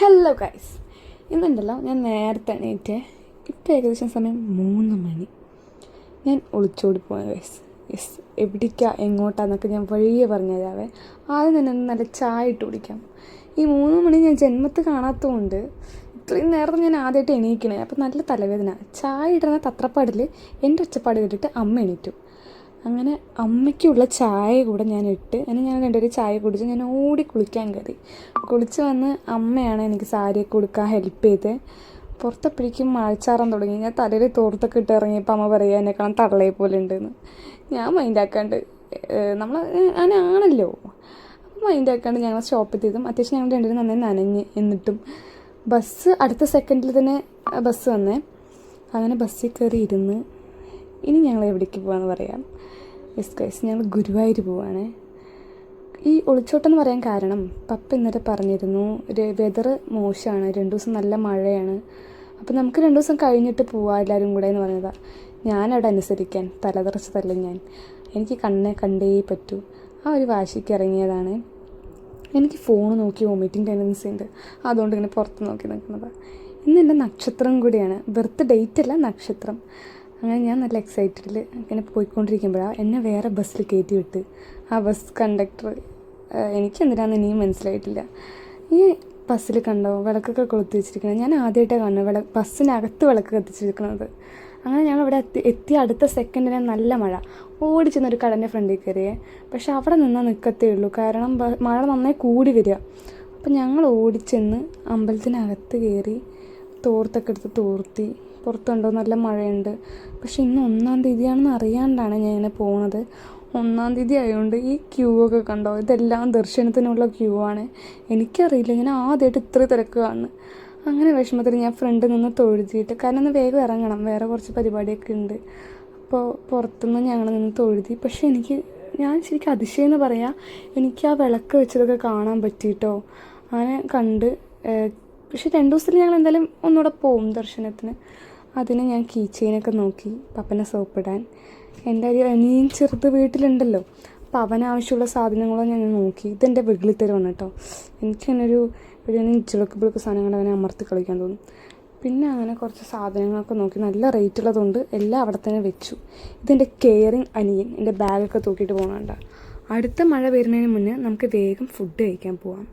Hello guys, ഇന്നുണ്ടല്ലോ ഞാൻ നേരത്തെ എണീറ്റേ. ഇപ്പം ഏകദേശം സമയം 3 മണി. ഞാൻ ഒളിച്ചോടി പോയ യെസ് എങ്ങോട്ടാന്നൊക്കെ ഞാൻ വഴിയെ പറഞ്ഞു തരാവേ. ആദ്യം തന്നെ നല്ല ചായ ഇട്ട് കുടിക്കാം. ഈ 3 മണി ഞാൻ ജന്മത്ത് കാണാത്തതുകൊണ്ട് ഇത്രയും നേരത്തെ ഞാൻ ആദ്യമായിട്ട് എണീക്കണേ. അപ്പം നല്ല തലവേദന. ചായ ഇടുന്ന തത്രപ്പാടിൽ എൻ്റെ ഒച്ചപ്പാട് കേട്ടിട്ട് അമ്മ എണീറ്റു. അങ്ങനെ അമ്മയ്ക്കുള്ള ചായ കൂടെ ഞാൻ ഇട്ട് ഞങ്ങൾ രണ്ടുപേരും ചായ കുടിച്ച് ഞാൻ ഓടി കുളിക്കാൻ കയറി. കുളിച്ച് വന്ന് അമ്മയാണ് എനിക്ക് സാരിയൊക്കെ കൊടുക്കാൻ ഹെൽപ്പ് ചെയ്ത്. പുറത്തപ്പോഴേക്കും മഴച്ചാറാൻ തുടങ്ങി. ഞാൻ തലയിൽ തോർത്തൊക്കെ ഇട്ട് ഇറങ്ങിയപ്പോൾ അമ്മ പറയുക എന്നെ കാണാൻ തള്ളയെ പോലെ ഉണ്ടെന്ന്. ഞാൻ മൈൻഡാക്കാണ്ട് നമ്മൾ അങ്ങനെയാണല്ലോ, അപ്പോൾ മൈൻഡാക്കാണ്ട് ഞങ്ങൾ സ്റ്റോപ്പ് ചെയ്തും അത്യാവശ്യം ഞങ്ങൾ രണ്ടുപേരും നന്നായി നനഞ്ഞ്. എന്നിട്ടും ബസ് അടുത്ത സെക്കൻഡിൽ തന്നെ ബസ് വന്നേ. അങ്ങനെ ബസ്സിൽ കയറി ഇരുന്ന് ഇനി ഞങ്ങൾ എവിടേക്ക് പോകാമെന്ന് പറയാം. യെസ് ഗൈസ്, ഞങ്ങൾ ഗുരുവായൂർ പോവാണ്. ഈ ഒളിച്ചോട്ടെന്ന് പറയാൻ കാരണം പപ്പ ഇന്നലെ പറഞ്ഞിരുന്നു വെതർ മോശമാണ്, 2 ദിവസം നല്ല മഴയാണ്, അപ്പോൾ നമുക്ക് 2 ദിവസം കഴിഞ്ഞിട്ട് പോവാം എല്ലാവരും കൂടെ എന്ന് പറഞ്ഞതാണ്. ഞാനവിടെ അനുസരിക്കാൻ തലതെറിച്ചതല്ല ഞാൻ. എനിക്ക് കണ്ടേ പറ്റൂ. ആ ഒരു വാശിക്ക് ഇറങ്ങിയതാണ്. എനിക്ക് ഫോൺ നോക്കി വോമിറ്റിംഗ് ടെൻഡൻസി ഉണ്ട്, അതുകൊണ്ട് ഇങ്ങനെ പുറത്ത് നോക്കി നിൽക്കുന്നതാണ്. ഇന്ന് എൻ്റെ നക്ഷത്രം കൂടിയാണ്, ബർത്ത് ഡേറ്റ് അല്ല നക്ഷത്രം. അങ്ങനെ ഞാൻ നല്ല എക്സൈറ്റഡിൽ ഇങ്ങനെ പോയിക്കൊണ്ടിരിക്കുമ്പോഴാണ് എന്നെ വേറെ ബസ്സിൽ കയറ്റി വിട്ട്. ആ ബസ് കണ്ടക്ടർ എനിക്കെന്തിനാണെന്ന് ഇനിയും മനസ്സിലായിട്ടില്ല. ഈ ബസ്സിൽ കണ്ടോ വിളക്കൊക്കെ കൊളുത്തി വെച്ചിരിക്കുന്നത്? ഞാൻ ആദ്യമായിട്ടാണ് കാണുന്നത് ബസ്സിനകത്ത് വിളക്ക് കത്തിച്ചിരിക്കുന്നത്. അങ്ങനെ ഞങ്ങളിവിടെ എത്തിയ അടുത്ത സെക്കൻഡിന് നല്ല മഴ. ഓടിച്ചെന്നൊരു കടൻ്റെ ഫ്രണ്ടിൽ കയറിയേ. പക്ഷെ അവിടെ നിന്നാൽ നിൽക്കത്തേ ഉള്ളൂ, കാരണം മഴ നന്നായി കൂടി വരിക. അപ്പം ഞങ്ങൾ ഓടിച്ചെന്ന് അമ്പലത്തിനകത്ത് കയറി തോർത്തൊക്കെ എടുത്ത് തോർത്തി. പുറത്തുണ്ടോ നല്ല മഴയുണ്ട്. പക്ഷെ ഇന്ന് 1-ാം തീയതിയാണെന്ന് അറിയാണ്ടാണ് ഞാൻ ഇങ്ങനെ പോകുന്നത്. 1-ാം തീയതി ആയതുകൊണ്ട് ഈ ക്യൂ ഒക്കെ കണ്ടോ, ഇതെല്ലാം ദർശനത്തിനുള്ള ക്യൂ ആണ്. എനിക്കറിയില്ല, ഞാൻ ആദ്യമായിട്ട് ഇത്ര തിരക്ക് കാണുന്നു. അങ്ങനെ വിഷമത്തിൽ ഞാൻ ഫ്രണ്ടിൽ നിന്ന് തൊഴുതിയിട്ട്, കാരണം ഒന്ന് വേഗം ഇറങ്ങണം, വേറെ കുറച്ച് പരിപാടിയൊക്കെ ഉണ്ട്. അപ്പോൾ പുറത്തുനിന്ന് ഞങ്ങൾ നിന്ന് തൊഴുതി. പക്ഷേ ഞാൻ ശരിക്കും അതിശയം എന്ന് പറയാം, എനിക്ക് ആ വിളക്ക് വെച്ചതൊക്കെ കാണാൻ പറ്റിയിട്ടോ. അങ്ങനെ കണ്ട്. പക്ഷേ 2 ദിവസത്തിൽ ഞങ്ങൾ എന്തായാലും ഒന്നുകൂടെ പോവും ദർശനത്തിന്. അതിന് ഞാൻ കീ ചെയിനൊക്കെ നോക്കി പപ്പനെ സോപ്പിടാൻ. എൻ്റെ അനിയൻ ചെറുത് വീട്ടിലുണ്ടല്ലോ, അപ്പോൾ അവനാവശ്യമുള്ള സാധനങ്ങളോ ഞാൻ നോക്കി. ഇതെൻ്റെ വെകിളിത്തരമാണ് കേട്ടോ. എനിക്കങ്ങനെ ഒരു ചിളക്ക് സാധനങ്ങൾ അവനെ അമർത്തി കളിക്കാൻ തോന്നും. പിന്നെ അങ്ങനെ കുറച്ച് സാധനങ്ങളൊക്കെ നോക്കി, നല്ല റേറ്റുള്ളതുകൊണ്ട് എല്ലാം അവിടെ തന്നെ വെച്ചു. ഇതെൻ്റെ കെയറിങ് അനിയൻ എൻ്റെ ബാഗൊക്കെ തൂക്കിയിട്ട് പോകുന്നുണ്ട്. അടുത്ത മഴ വരുന്നതിന് മുന്നേ നമുക്ക് വേഗം ഫുഡ് കഴിക്കാൻ പോവാം.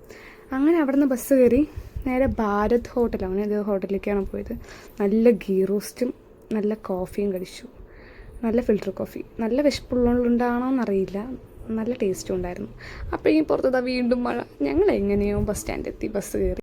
അങ്ങനെ അവിടെ നിന്ന് ബസ് കയറി നേരെ ഭാരത് ഹോട്ടലാണ്, ഇത് ഹോട്ടലിലേക്കാണ് പോയത്. നല്ല ഗീ റോസ്റ്റും നല്ല കോഫിയും കഴിച്ചു. നല്ല ഫിൽറ്റർ കോഫി. നല്ല വിശപ്പുള്ളതുകൊണ്ടാണോയെന്നറിയില്ല, നല്ല ടേസ്റ്റും ഉണ്ടായിരുന്നു. അപ്പോൾ ഈ പുറത്തതാ വീണ്ടും മഴ. ഞങ്ങൾ എങ്ങനെയോ ബസ് സ്റ്റാൻഡിലെത്തി, ബസ് കയറി.